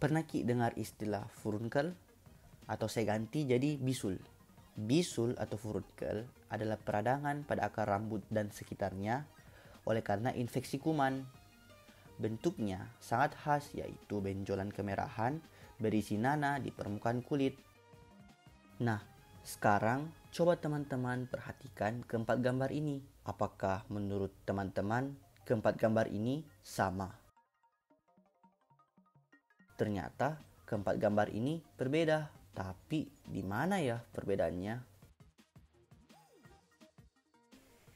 Pernah Ki dengar istilah furunkel? Atau saya ganti jadi bisul. Bisul atau furunkel adalah peradangan pada akar rambut dan sekitarnya oleh karena infeksi kuman. Bentuknya sangat khas, yaitu benjolan kemerahan berisi nanah di permukaan kulit. Nah, sekarang coba teman-teman perhatikan keempat gambar ini. Apakah menurut teman-teman keempat gambar ini sama? Ternyata keempat gambar ini berbeda. Tapi di mana ya perbedaannya?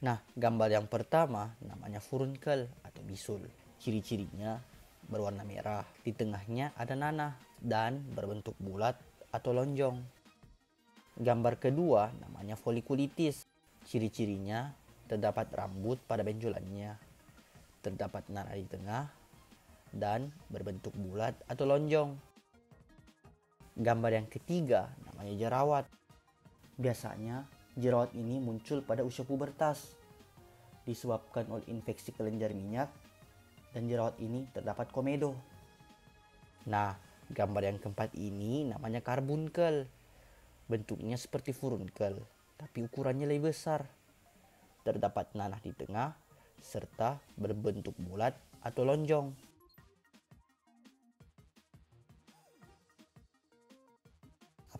Nah, gambar yang pertama namanya furunkel atau bisul. Ciri-cirinya berwarna merah. Di tengahnya ada nanah dan berbentuk bulat atau lonjong. Gambar kedua namanya folikulitis. Ciri-cirinya terdapat rambut pada benjolannya. Terdapat nanah di tengah dan berbentuk bulat atau lonjong. Gambar yang ketiga namanya jerawat. Biasanya jerawat ini muncul pada usia pubertas disebabkan oleh infeksi kelenjar minyak dan jerawat ini terdapat komedo. Nah, gambar yang keempat ini namanya karbunkel. Bentuknya seperti furunkel, tapi ukurannya lebih besar. Terdapat nanah di tengah serta berbentuk bulat atau lonjong.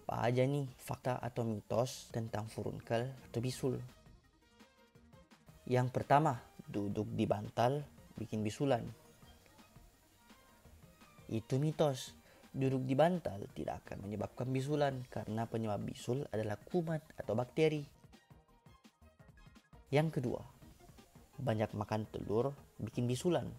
Apa aja nih fakta atau mitos tentang furunkel atau bisul? Yang pertama, duduk di bantal bikin bisulan. Itu mitos. Duduk di bantal tidak akan menyebabkan bisulan karena penyebab bisul adalah kuman atau bakteri. Yang kedua, banyak makan telur bikin bisulan.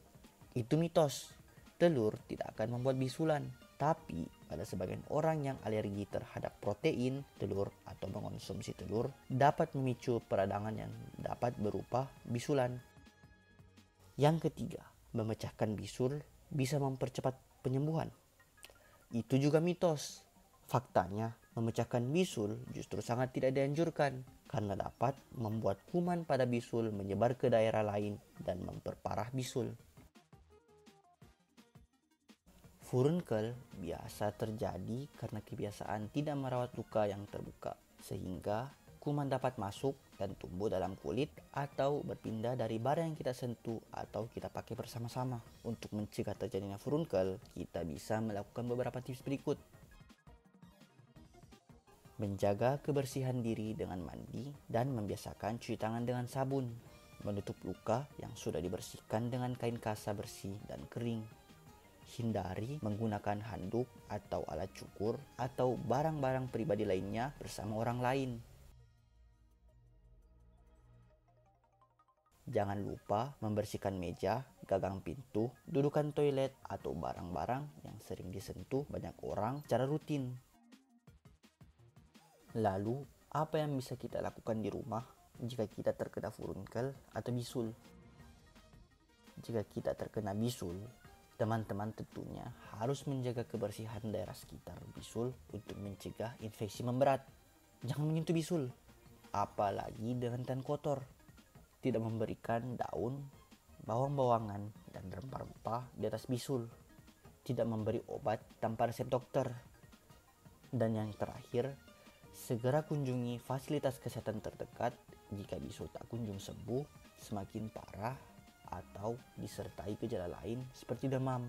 Itu mitos. Telur tidak akan membuat bisulan. Tapi pada sebagian orang yang alergi terhadap protein telur atau mengonsumsi telur dapat memicu peradangan yang dapat berupa bisulan. Yang ketiga, memecahkan bisul bisa mempercepat penyembuhan. Itu juga mitos. Faktanya, memecahkan bisul justru sangat tidak dianjurkan karena dapat membuat kuman pada bisul menyebar ke daerah lain dan memperparah bisul. Furunkel biasa terjadi karena kebiasaan tidak merawat luka yang terbuka, sehingga kuman dapat masuk dan tumbuh dalam kulit atau berpindah dari barang yang kita sentuh atau kita pakai bersama-sama. Untuk mencegah terjadinya furunkel, kita bisa melakukan beberapa tips berikut. Menjaga kebersihan diri dengan mandi dan membiasakan cuci tangan dengan sabun. Menutup luka yang sudah dibersihkan dengan kain kasa bersih dan kering. Hindari menggunakan handuk atau alat cukur atau barang-barang pribadi lainnya bersama orang lain. Jangan lupa membersihkan meja, gagang pintu, dudukan toilet, atau barang-barang yang sering disentuh banyak orang secara rutin. Lalu, apa yang bisa kita lakukan di rumah jika kita terkena furunkel atau bisul? Jika kita terkena bisul, teman-teman tentunya harus menjaga kebersihan daerah sekitar bisul untuk mencegah infeksi memberat. Jangan menyentuh bisul, apalagi dengan tangan kotor. Tidak memberikan daun, bawang-bawangan, dan rempah-rempah di atas bisul. Tidak memberi obat tanpa resep dokter. Dan yang terakhir, segera kunjungi fasilitas kesehatan terdekat jika bisul tak kunjung sembuh, semakin parah, atau disertai gejala lain seperti demam.